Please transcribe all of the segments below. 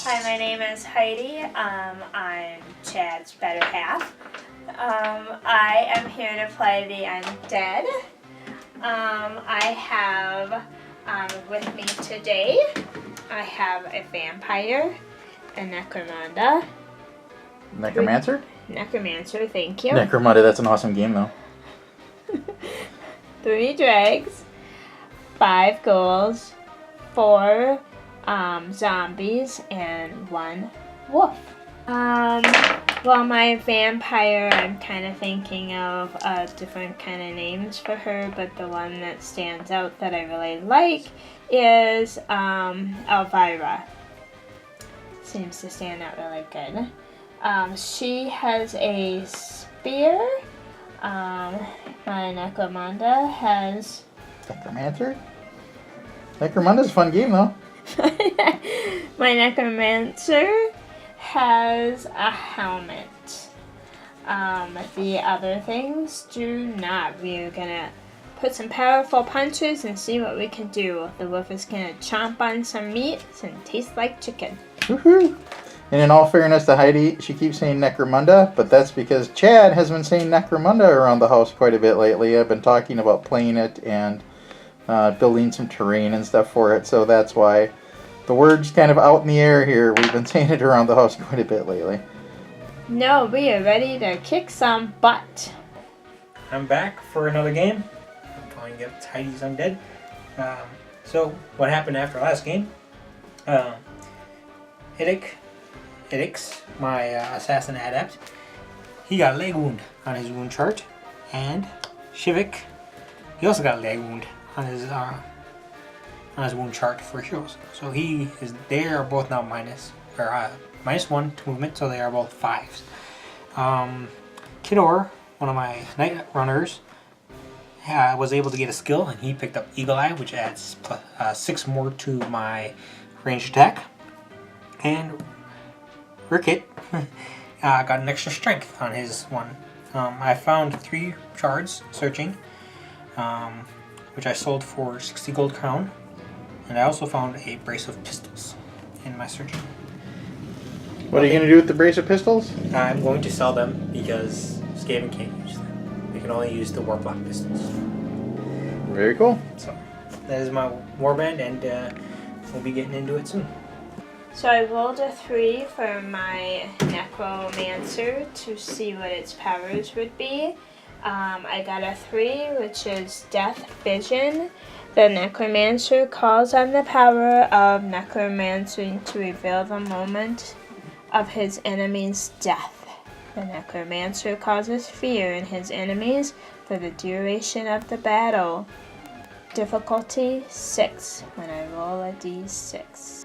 Hi, my name is Heidi. I'm Chad's better half. I am here to play the Undead. I have with me today, I have a vampire, a necromunda. Necromancer? Necromancer, thank you. Necromunda, that's an awesome game though. 3 dregs, 5 ghouls, 4 zombies, and 1 wolf. Well, my vampire, I'm kind of thinking of different kind of names for her, but the one that stands out that I really like is Elvira. Seems to stand out really good. She has a spear. My necromunda has... Necromancer? Necromunda's a fun game though. My necromancer has a helmet. The other things do not. We're gonna put some powerful punches and see what we can do. The wolf is gonna chomp on some meat and taste like chicken. Woohoo! And in all fairness to Heidi, she keeps saying Necromunda, but that's because Chad has been saying Necromunda around the house quite a bit lately. I've been talking about playing it and building some terrain and stuff for it, so that's why the word's kind of out in the air here. We've been saying it around the house quite a bit lately. No, we are ready to kick some butt. I'm back for another game. I'm calling it Heidi's Undead. So, what happened after last game? Idix, my assassin adept, he got a leg wound on his wound chart, and Shivik, he also got a leg wound on his wound chart for heroes. So they are both now -1 to movement, so they are both 5s. Kidor, one of my knight runners, was able to get a skill, and he picked up Eagle Eye, which adds 6 more to my ranged attack. And Ricket got an extra strength on his one. I found 3 shards searching, which I sold for 60 gold crown, and I also found a brace of pistols in my searching. What are you going to do with the brace of pistols? I'm going to sell them because Skaven can't use them. They can only use the Warlock pistols. Very cool. So that is my warband, and we'll be getting into it soon. So I rolled a 3 for my necromancer to see what its powers would be. I got a 3, which is death vision. The necromancer calls on the power of necromancy to reveal the moment of his enemy's death. The necromancer causes fear in his enemies for the duration of the battle. Difficulty 6 when I roll a d6.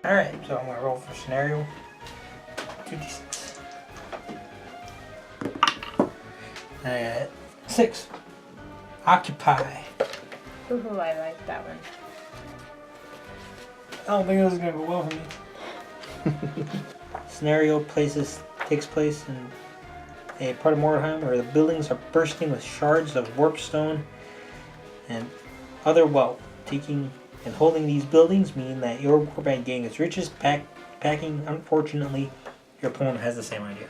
Alright, so I'm going to roll for scenario 2d6. And I got 6. Occupy. Ooh, I like that one. I don't think this is going to go well for me. Scenario takes place in a part of Mordheim where the buildings are bursting with shards of warped stone and other wealth. Taking and holding these buildings mean that your warband gang is richest packing. Unfortunately, your opponent has the same idea.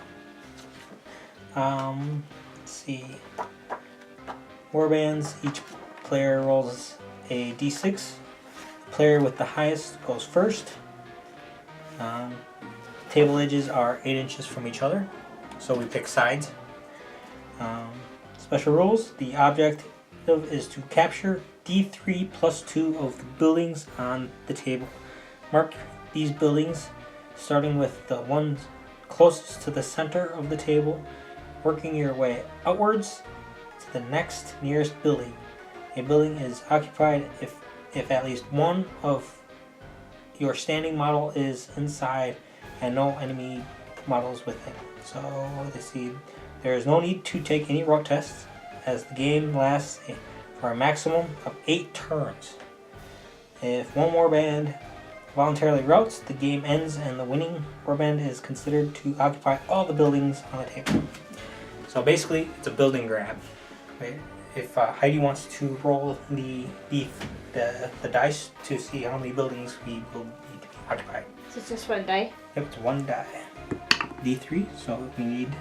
Let's see. Warbands, each player rolls a d6. The player with the highest goes first. Table edges are 8 inches from each other, so we pick sides. Special rules: the objective is to capture D3 plus 2 of the buildings on the table. Mark these buildings, starting with the ones closest to the center of the table, working your way outwards to the next nearest building. A building is occupied if at least one of your standing model is inside and no enemy models within. So let's see, there is no need to take any route tests as the game lasts for a maximum of 8 turns. If one warband voluntarily routes, the game ends and the winning warband is considered to occupy all the buildings on the table. So basically, it's a building grab. Right? If Heidi wants to roll the dice to see how many buildings we will need to be occupied. Is it just one die? Yep, it's one die. D3, so we need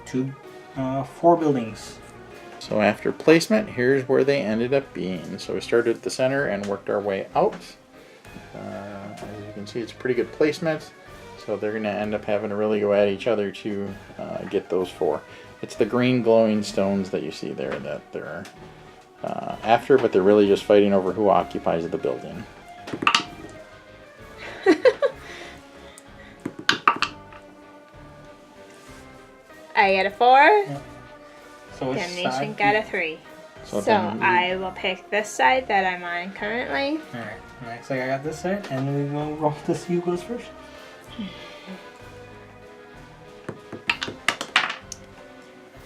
4 buildings. So after placement, here's where they ended up being. So we started at the center and worked our way out. As you can see, it's a pretty good placement. So they're going to end up having to really go at each other to get those 4. It's the green glowing stones that you see there that they're after, but they're really just fighting over who occupies the building. I got a 4. Yeah. So which Damnnation side? got a 3. So I will pick this side that I'm on currently. Alright, looks like I got this side, and we will roll to see who goes first.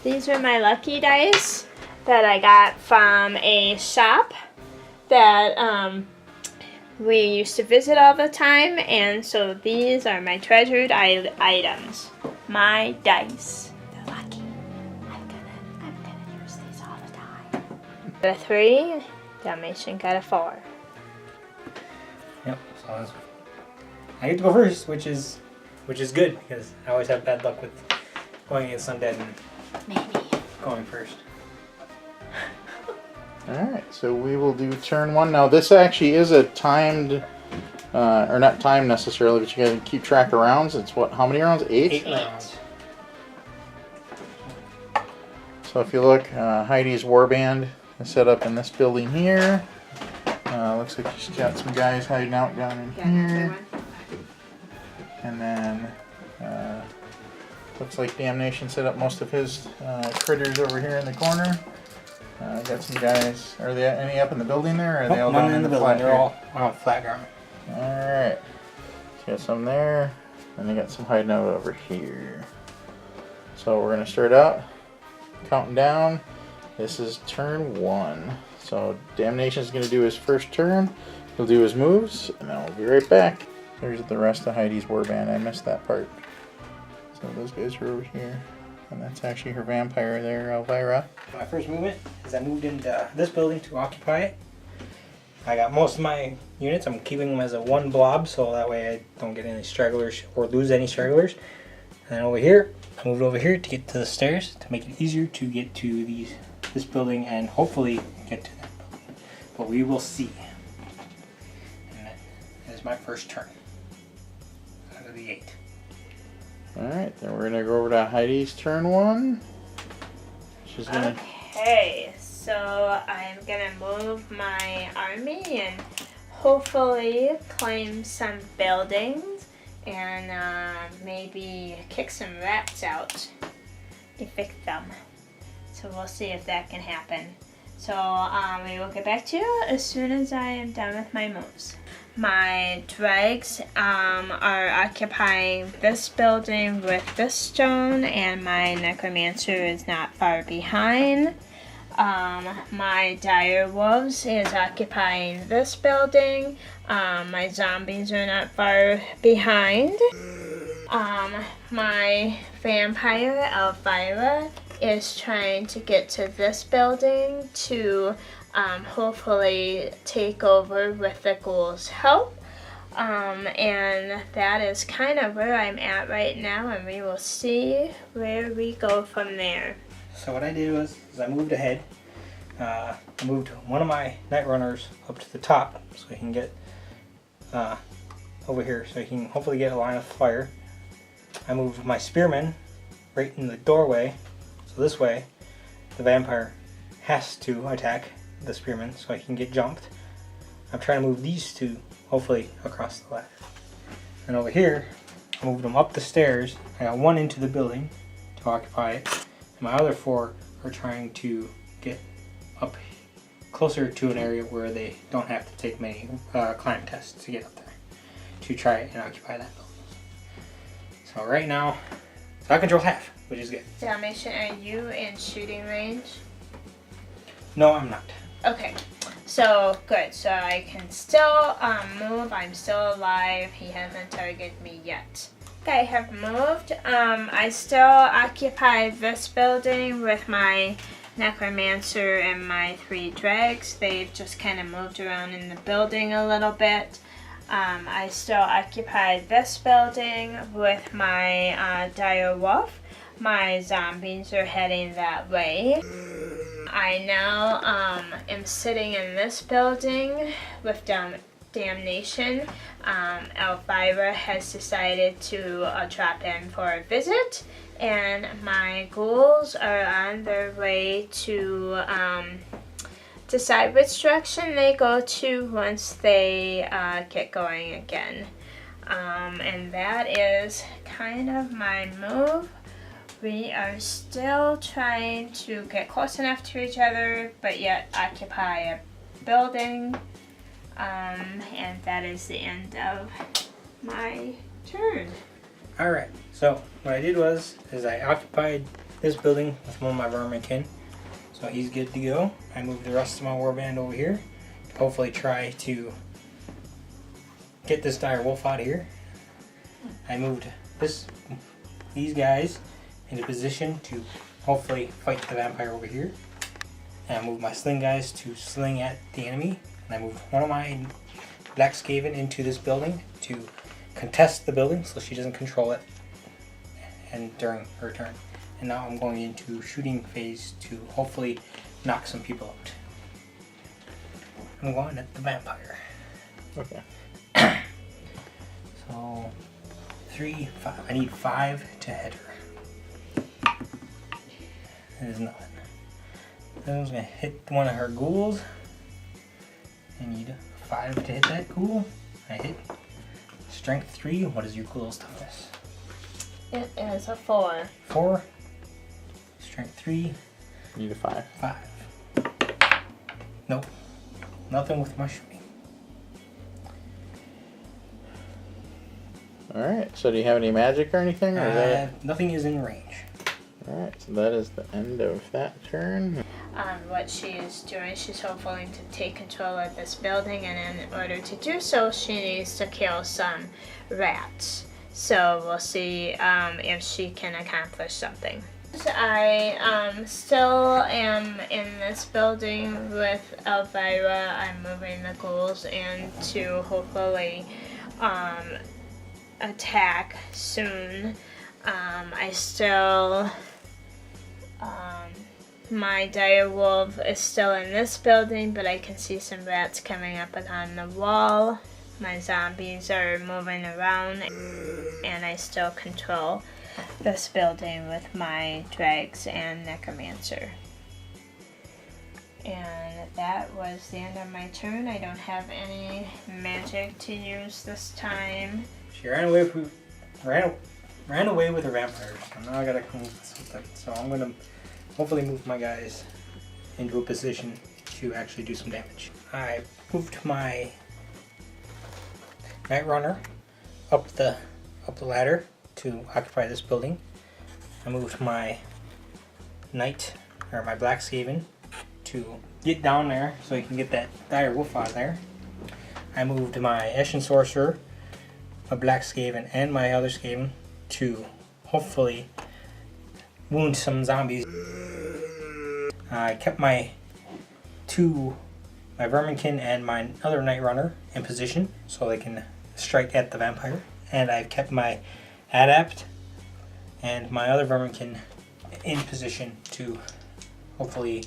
These are my lucky dice that I got from a shop that we used to visit all the time, and so these are my treasured items. My dice. They're lucky. I'm gonna use these all the time. Got a 3. Damnnation got a 4. Yep. So I get to go first, which is good because I always have bad luck with going against Undead and Maybe. going first. Alright, so we will do turn 1. Now this actually is a timed, or not timed necessarily, but you gotta keep track of rounds. It's what, how many rounds? 8? 8 rounds. So if you look, Heidi's warband is set up in this building here. Looks like she's got some guys hiding out down in here. And then, looks like Damnnation set up most of his critters over here in the corner. Got some guys. Are they any up in the building there? Or are they all down in the building? flat They're all on flat ground. Alright. Got some there. And they got some hiding out over here. So we're going to start out counting down. This is turn 1. So Damnnation is going to do his first turn. He'll do his moves, and then we'll be right back. There's the rest of Heidi's warband. I missed that part. So those guys are over here. And that's actually her vampire there, Elvira. My first movement is I moved into this building to occupy it. I got most of my units. I'm keeping them as a 1 blob, so that way I don't get any stragglers or lose any stragglers. And then over here, I moved over here to get to the stairs to make it easier to get to this building and hopefully get to that building. But we will see. And that is my first turn out of the 8. Alright, then we're going to go over to Heidi's turn 1. She's going to... Okay, so I'm gonna move my army and hopefully claim some buildings and maybe kick some rats out, evict them. So we'll see if that can happen. So we will get back to you as soon as I am done with my moves. My dregs are occupying this building with this stone, and my necromancer is not far behind. My dire wolves is occupying this building. My zombies are not far behind. My vampire Elvira is trying to get to this building to hopefully take over with the ghouls' help. And that is kind of where I'm at right now, and we will see where we go from there. So what I did was I moved ahead. I moved one of my night runners up to the top so he can get over here, so he can hopefully get a line of fire. I moved my spearman right in the doorway, so this way the vampire has to attack the spearman so he can get jumped. I'm trying to move these 2 hopefully across the left. And over here I moved them up the stairs. I got 1 into the building to occupy it, and my other 4 are trying to get up closer to an area where they don't have to take many climb tests to get up there. to try and occupy that building. So right now, so I control half, which is good. Damnnation, are you in shooting range? No, I'm not. Okay, so good. So I can still move. I'm still alive. He hasn't targeted me yet. I have moved. I still occupy this building with my necromancer and my 3 dregs. They've just kind of moved around in the building a little bit. I still occupy this building with my dire wolf. My zombies are heading that way. I now am sitting in this building with Damnnation. Elvira has decided to drop in for a visit, and my ghouls are on their way to decide which direction they go to once they get going again. And that is kind of my move. We are still trying to get close enough to each other, but yet occupy a building. And that is the end of my turn. Alright, so what I did is I occupied this building with one of my verminkin. So he's good to go. I moved the rest of my warband over here to hopefully try to get this dire wolf out of here. I moved these guys into position to hopefully fight the vampire over here. And I moved my sling guys to sling at the enemy. And I moved one of my black Skaven into this building to contest the building so she doesn't control it and during her turn. And now I'm going into shooting phase to hopefully knock some people out. I'm going at the vampire. Okay. So 3, 5. I need 5 to hit her. That is nothing. Then I'm gonna hit one of her ghouls. I need 5 to hit that ghoul. I hit. Strength 3. What is your ghoul's toughness? It is a 4. 4. Strength 3. Need a 5. 5. Nope. Nothing with my shooting. Alright, so do you have any magic or anything? Or is that Nothing is in range. Alright, so that is the end of that turn. What she is doing, she's hoping to take control of this building, and in order to do so, she needs to kill some rats. So we'll see if she can accomplish something. I still am in this building with Elvira. I'm moving the ghouls in to hopefully attack soon. I still my dire wolf is still in this building, but I can see some rats coming up on the wall. My zombies are moving around, and I still control this building with my dregs and necromancer. And that was the end of my turn. I don't have any magic to use this time. She ran away with her vampires. So now I gotta come with something. So I'm gonna hopefully move my guys into a position to actually do some damage. I moved my Night Runner up the ladder to occupy this building. I moved my my Black Skaven to get down there so he can get that dire wolf out of there. I moved my Ashen Sorcerer, my Black Skaven, and my other Skaven to hopefully wound some zombies. I kept my Verminkin and my other Night Runner in position so they can strike at the vampire. And I've kept my Adept and my other Verminkin in position to hopefully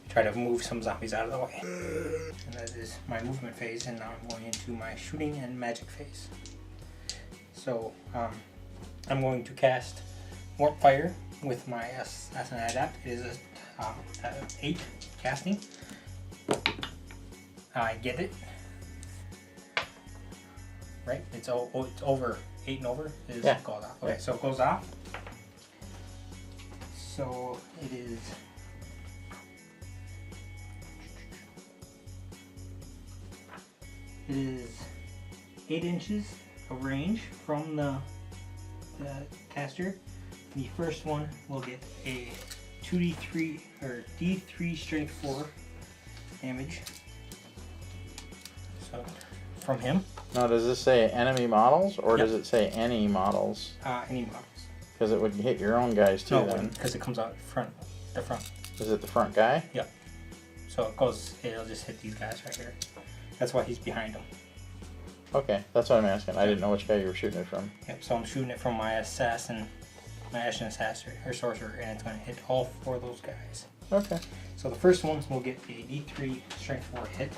try to move some zombies out of the way. And that is my movement phase, and now I'm going into my shooting and magic phase. So I'm going to cast Warp Fire with my Assassin Adept. It is a 8 casting. I get it. Right? It's over 8 and over. It goes off. Okay, so it goes off. So it is. It is 8 inches of range from the caster. The first one will get a 2d3 or d3 strength 4 damage. So from him. Now, does this say enemy models or does it say any models? Any models. Because it would hit your own guys too. No, because it comes out the front. Is it the front guy? Yep. So it'll just hit these guys right here. That's why he's behind them. Okay, that's what I'm asking. I didn't know which guy you were shooting it from. Yep. So I'm shooting it from my assassin, my Ashen Assassin or sorcerer, and it's going to hit all 4 of those guys. Okay. So the first one will get a d3 strength 4 hit.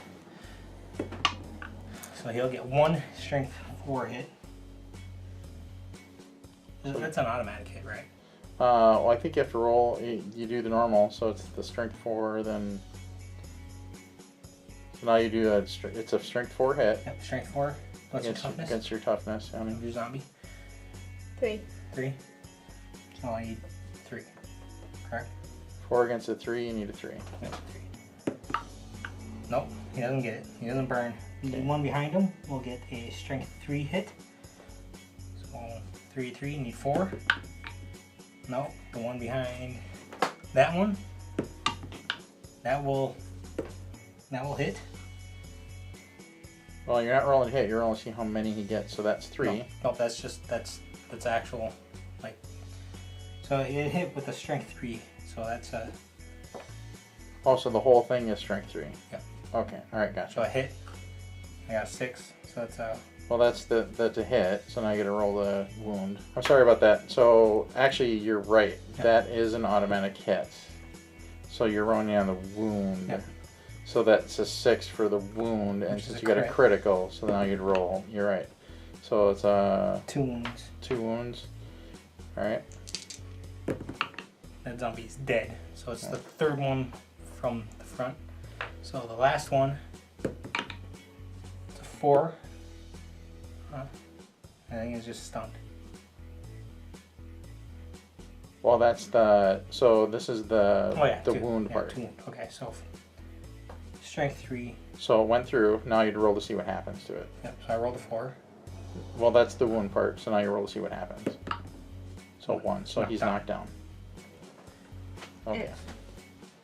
So he'll get 1 strength 4 hit. That's an automatic hit, right? Well, I think you have to roll. You do the normal, so it's the strength 4. Then so now you do a. It's a strength 4 hit. Yep, strength 4. What's your toughness? Against your toughness. I mean, your zombie. 3. 3. So I need 3. Correct. 4 against a 3. You need a 3. Yep, 3. Nope, he doesn't get it. He doesn't burn. The one behind him will get a strength 3 hit. So 3, need 4. No, the one behind that one, that will hit. Well, you're not rolling hit. You're rolling to see how many he gets. So that's 3. No, that's actual, like. So it hit with a strength 3. So that's a. Oh, so the whole thing is strength 3. Yeah. Okay. All right. Gotcha. So I hit. I got 6. So that's a. Well, that's a hit. So now I got to roll the wound. I'm sorry about that. So actually, you're right. Yeah. That is an automatic hit. So you're rolling on the wound. Yeah. So that's a 6 for the wound, and since you got a crit. critical, so now you'd roll. You're right. So it's 2 wounds. 2 wounds. All right. That zombie's dead. So it's the third one from the front. So the last one, it's a 4. I think it's just stunned. Well, that's the. So this is the two. wound part. 2 wound. Okay, so strength 3. So it went through. Now you'd roll to see what happens to it. Yep. So I rolled a 4. Well, that's the wound part. So now you roll to see what happens. So 1. So Knocked he's down. knocked down. Okay.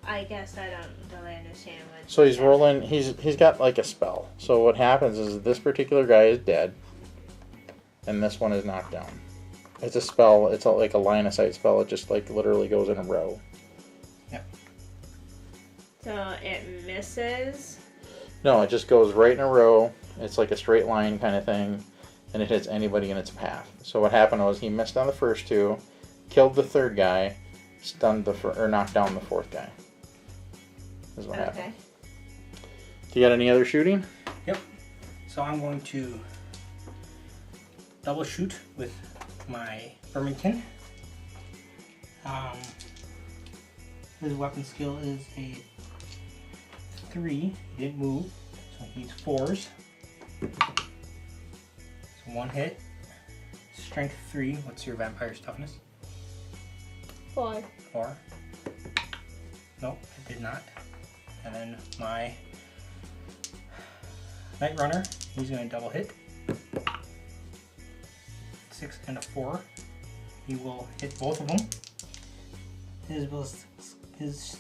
I guess I don't really understand what. So he's rolling. He's got like a spell. So what happens is this particular guy is dead, and this one is knocked down. It's a spell. It's like a line of sight spell. It just like literally goes in a row. Yep. So it misses. No, it just goes right in a row. It's like a straight line kind of thing, and it hits anybody in its path. So what happened was he missed on the first 2, killed the 3rd guy, stunned or knocked down the 4th guy. Is what happened. Do you got any other shooting? Yep. So I'm going to double shoot with my Birmingham. His weapon skill is a 3. He didn't move, so he needs 4s. So 1 hit. Strength 3. What's your vampire's toughness? 4. 4. Nope, it did not. And then my Night Runner, he's going to double hit. 6 and a 4. He will hit both of them. His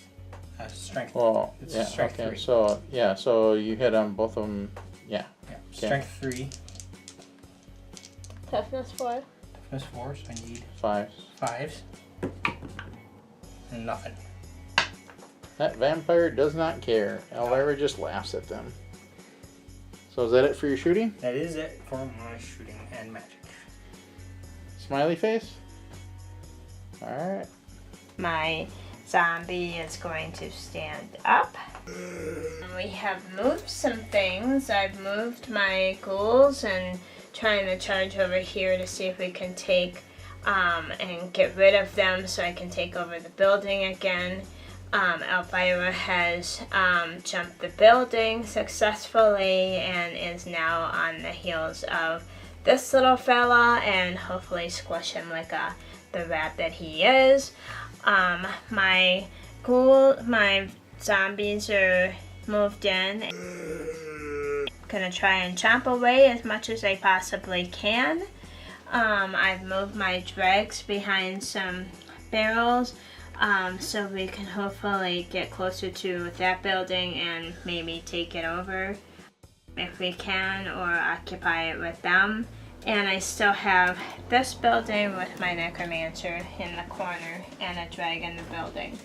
strength. Well, It's yeah. strength Okay. 3. So yeah. So you hit on both of them. Yeah. Yeah. Okay. Strength 3. Toughness 4. Toughness 4. So I need 5. 5s. And nothing. That vampire does not care. Elvira just laughs at them. So is that it for your shooting? That is it for my shooting and magic. Smiley face? Alright. My zombie is going to stand up. We have moved some things. I've moved my ghouls and trying to charge over here to see if we can take and get rid of them so I can take over the building again. Elvira has jumped the building successfully and is now on the heels of this little fella and hopefully squish him like the rat that he is. My zombies are moved in. gonna try and chomp away as much as I possibly can. I've moved my dregs behind some barrels so we can hopefully get closer to that building and maybe take it over if we can, or occupy it with them. And I still have this building with my necromancer in the corner and a drag in the building.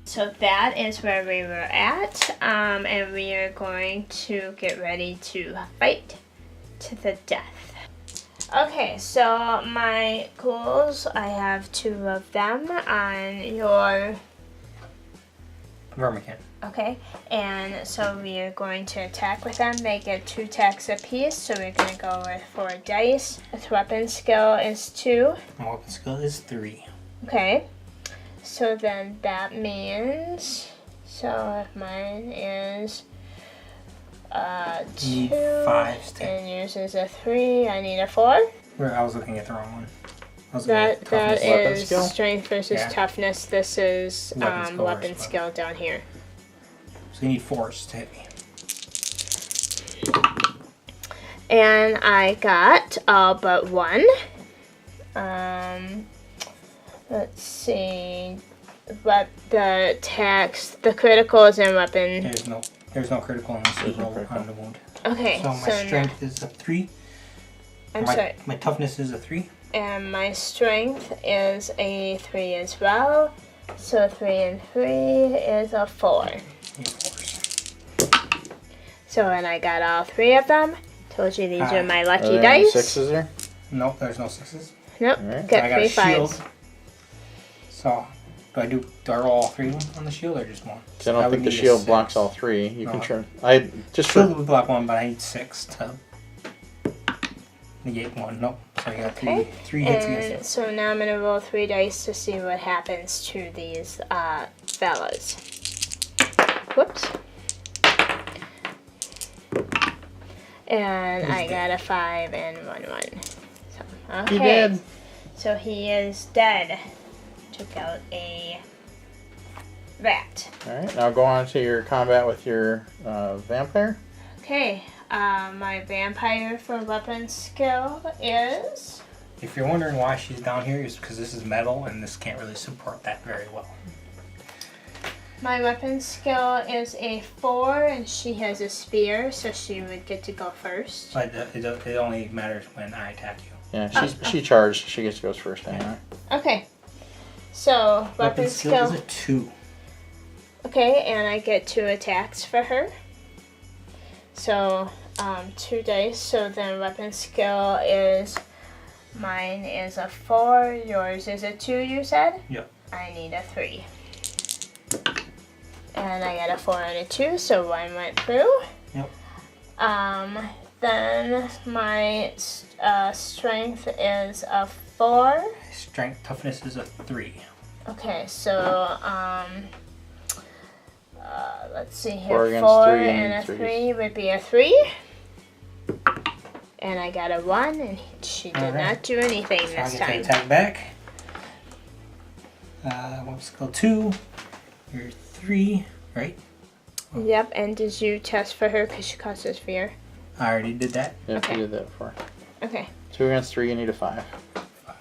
So that is where we were at, and we are going to get ready to fight to the death. Okay, so my ghouls, I have 2 of them on your... Vermican. Okay, and so we are going to attack with them. They get 2 attacks apiece, so we're going to go with 4 dice. Its weapon skill is 2. My weapon skill is 3. Okay, so then that means, so if mine is 2 Need 5 sticks. and yours is a 3, I need a 4. I was looking at the wrong one. That Weapon is skill? strength versus Yeah. toughness. This is Weapon weapon skill. skill down here. So you need 4s to hit me. And I got all but 1. Let's see. But the attacks, the criticals and weapon. There's no critical unless you There's no roll critical. on the wound. Okay, So my strength is a 3. sorry. My toughness is a 3. And my strength is a 3 as well. So 3 and 3 is a 4. You need 4s. So and I got all 3 of them. Told you these are my Are lucky there any dice. 6s there? Nope, there's no 6s. Nope, Alright. got I got 3 a shield. 5s. So do I roll all 3 on the shield or just 1? 'Cause I don't would think the need a shield 6. blocks all 3. You No. can try. I just Shield for, would block 1, but I need 6 to negate 1. Nope. So you got 3 Okay. 3 hits against And it. so now I'm gonna roll 3 dice to see what happens to these fellas. Whoops. And He's I dead. got a 5 and 1. So, okay. He did. So he is dead. Took out a rat. Alright, now go on to your combat with your vampire. Okay. My vampire for weapon skill is... If you're wondering why she's down here, it's because this is metal and this can't really support that very well. My weapon skill is a 4, and she has a spear, so she would get to go first. But it only matters when I attack you. Yeah, she charged. She gets goes first anyway. Okay. So, weapon is skill. a 2. Okay, and I get 2 attacks for her. So, 2 dice. So then weapon skill is... Mine is a 4, yours is a 2, you said? Yep. I need a 3. And I got a 4 and a 2, so 1 went through. Yep. Then my strength is a 4. Strength toughness is a 3. Okay, so let's see here. 4 against 4 3 and a and 3 would be a 3. And I got a 1, and she did Alright. not do anything So I this get to time. attack back. Weapon skill 2. You're 3, right? Yep, and did you test for her because she causes fear? I already did that. Yeah, Okay. you did that before. Okay. 2 against 3, you need a 5. 5.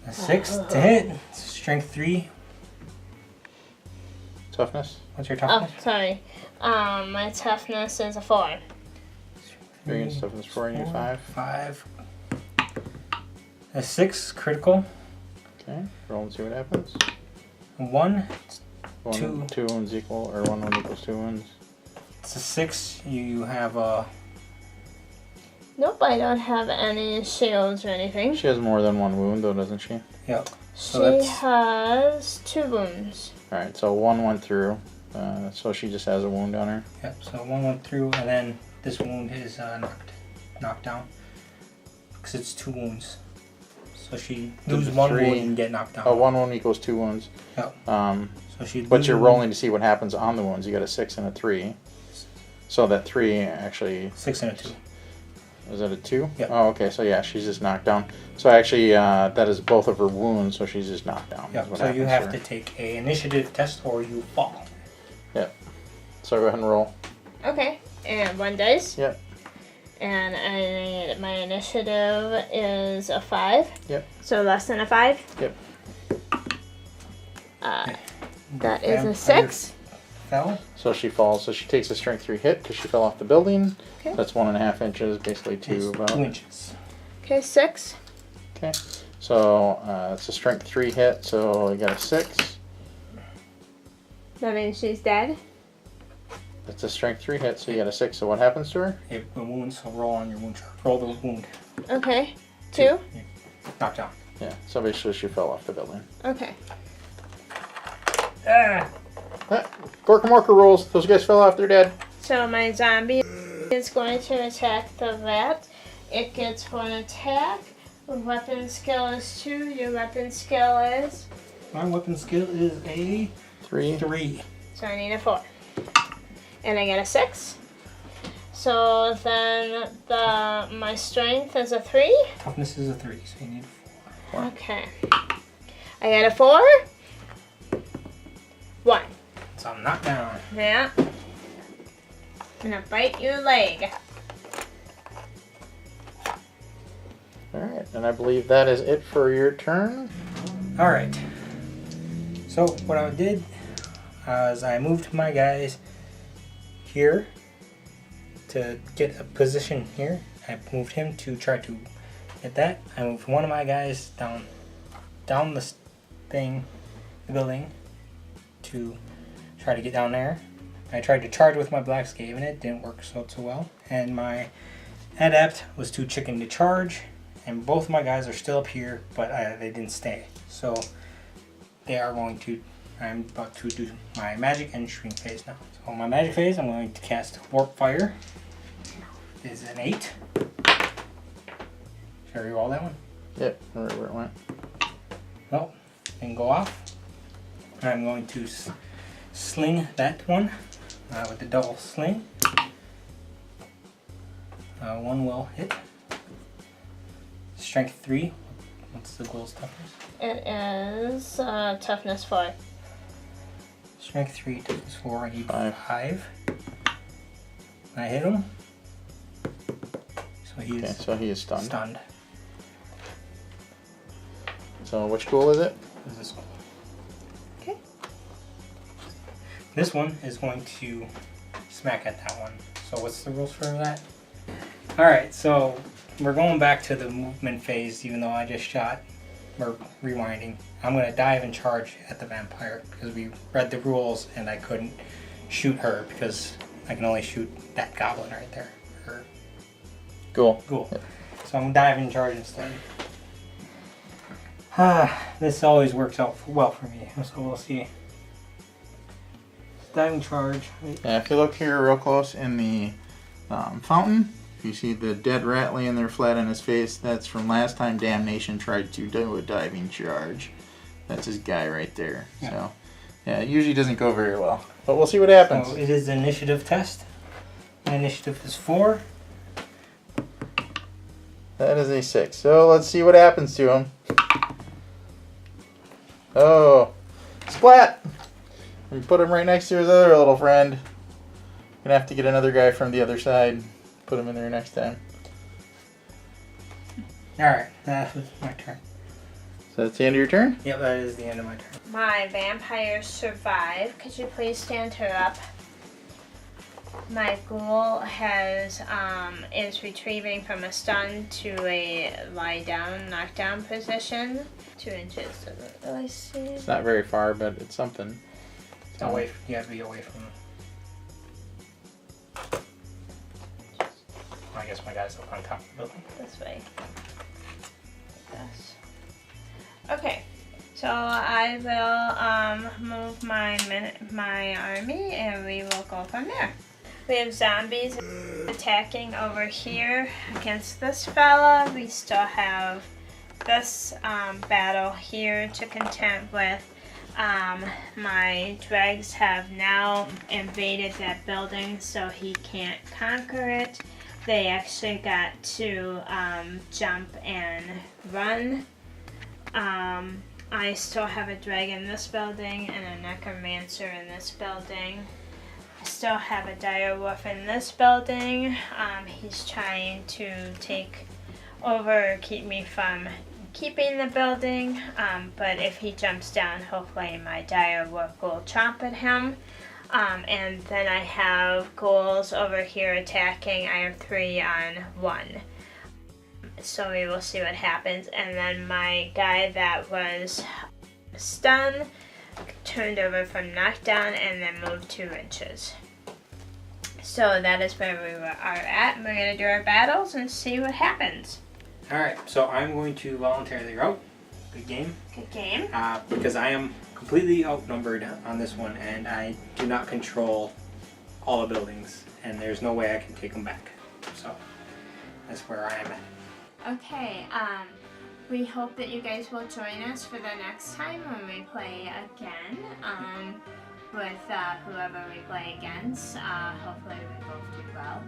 A 6 to hit. Strength 3. Toughness? What's your Oh, toughness? sorry. My toughness is a 4. 3 against toughness 4, you need 5. 5. A 6 critical. Okay, roll and see what happens. 1. 2 wounds equal, or 1 wound equals 2 wounds. It's a 6. You have a. Nope, I don't have any shields or anything. She has more than 1 wound though, doesn't she? Yep. She So that's. has 2 wounds. Alright, so 1 went through. So she just has a wound on her. Yep. So 1 went through, and then this wound is knocked down. Because it's 2 wounds. So she loses 1 3. wound and get knocked down. 1 wound equals 2 wounds. Yep. So she. But you're rolling to see what happens on the wounds. You got a 6 and a 3. So that 3 actually... 6 and a 2. Is that a 2? Yep. Oh, okay, so yeah, she's just knocked down. So actually, that is both of her wounds, so she's just knocked down. Yep. So you have to take a initiative test or you fall. Yep. So go ahead and roll. Okay, and 1 dice. Yep. And my initiative is a 5. Yep. So less than a 5. Yep. That is a Vampire 6. Fell. So she falls. So she takes a strength 3 hit because she fell off the building. Okay. That's 1.5 inches, basically 2 It's about. 2 inches. Okay, 6. Okay. So it's a strength 3 hit. So you got a 6. That means she's dead. That's a strength 3 hit. So you got a 6. So what happens to her? It wounds, so roll on your wound chart. Roll the wound. Okay. 2. Knocked down. Yeah. So basically she fell off the building. Okay. Ah! Gorka Morka rolls. Those guys fell off. They're dead. So my zombie is going to attack the rat. It gets 1 attack. Weapon skill is 2. Your weapon skill is? My weapon skill is a 3. 3. So I need a 4. And I get a 6. So then my strength is a 3. Toughness is a 3, so you need 4. Okay. I got a 4. 1. So I'm knocked down. Yeah. I'm gonna bite your leg. Alright. And I believe that is it for your turn. Alright. So what I did is I moved my guys here to get a position here. I moved him to try to get that. I moved one of my guys down the building to try to get down there. I tried to charge with my Black Skaven, it didn't work so well. And my Adept was too chicken to charge, and both of my guys are still up here, but they didn't stay. So they are going to, I'm about to do my magic entering phase now. So my magic phase, I'm going to cast Warp Fire. Is an 8. Should I reroll that one? Yep. Right where it went. No, and go off. And I'm going to sling that one with the double sling. 1 will hit. Strength 3. What's the ghoul's toughness? It is toughness 4. Strength 3, toughness 4. I need 5. 5. I hit him. So he Okay. is So he is stunned. stunned. So which ghoul is it? This is this one. Okay. This one is going to smack at that one. So what's the rules for that? Alright, so we're going back to the movement phase, even though I just shot. We're rewinding. I'm going to dive and charge at the vampire because we read the rules and I couldn't shoot her because I can only shoot that goblin right there. Her Ghoul. ghoul. So I'm going to dive and charge instead. This always works out well for me, so we'll see. Diving charge. Yeah, if you look here real close in the fountain, if you see the dead rat laying there flat on his face, that's from last time Damnnation tried to do a diving charge. That's his guy right there. Yeah. So, yeah, it usually doesn't go very well. But we'll see what happens. So it is an initiative test. My initiative is 4. That is a 6. So let's see what happens to him. Oh, splat! And put him right next to his other little friend. Gonna have to get another guy from the other side. Put him in there next time. Alright, that was my turn. So that's the end of your turn? Yep, that is the end of my turn. My vampire survived. Could you please stand her up? My ghoul is retrieving from a stun to a lie down, knockdown position. 2 inches. Doesn't really see. It's not very far, but it's something. Away, you have to be away from I guess my guy's up on top of the building. This way. Yes. Okay. So I will move my army and we will go from there. We have zombies attacking over here against this fella. We still have this battle here to contend with. My dregs have now invaded that building, so he can't conquer it. They actually got to jump and run. I still have a dragon in this building and a necromancer in this building. still have a dire wolf in this building. He's trying to take over or keep me from keeping the building, but if he jumps down, hopefully my dire wolf will chomp at him. And then I have ghouls over here attacking. I have 3 on 1. So we will see what happens. And then my guy that was stunned turned over from knockdown and then moved 2 inches. So that is where we are at. We're going to do our battles and see what happens. Alright, so I'm going to voluntarily route. Good game. Good game. Because I am completely outnumbered on this one, and I do not control all the buildings, and there's no way I can take them back. So that's where I am at. Okay, we hope that you guys will join us for the next time when we play again with whoever we play against. Hopefully we both do well.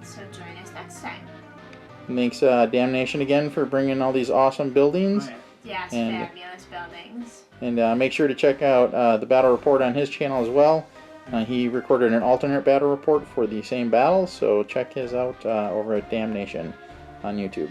So join us next time. Thanks, Damnnation, again for bringing all these awesome buildings. Yes, And- fabulous buildings. And make sure to check out the battle report on his channel as well. He recorded an alternate battle report for the same battle, so check his out over at Damnnation on YouTube.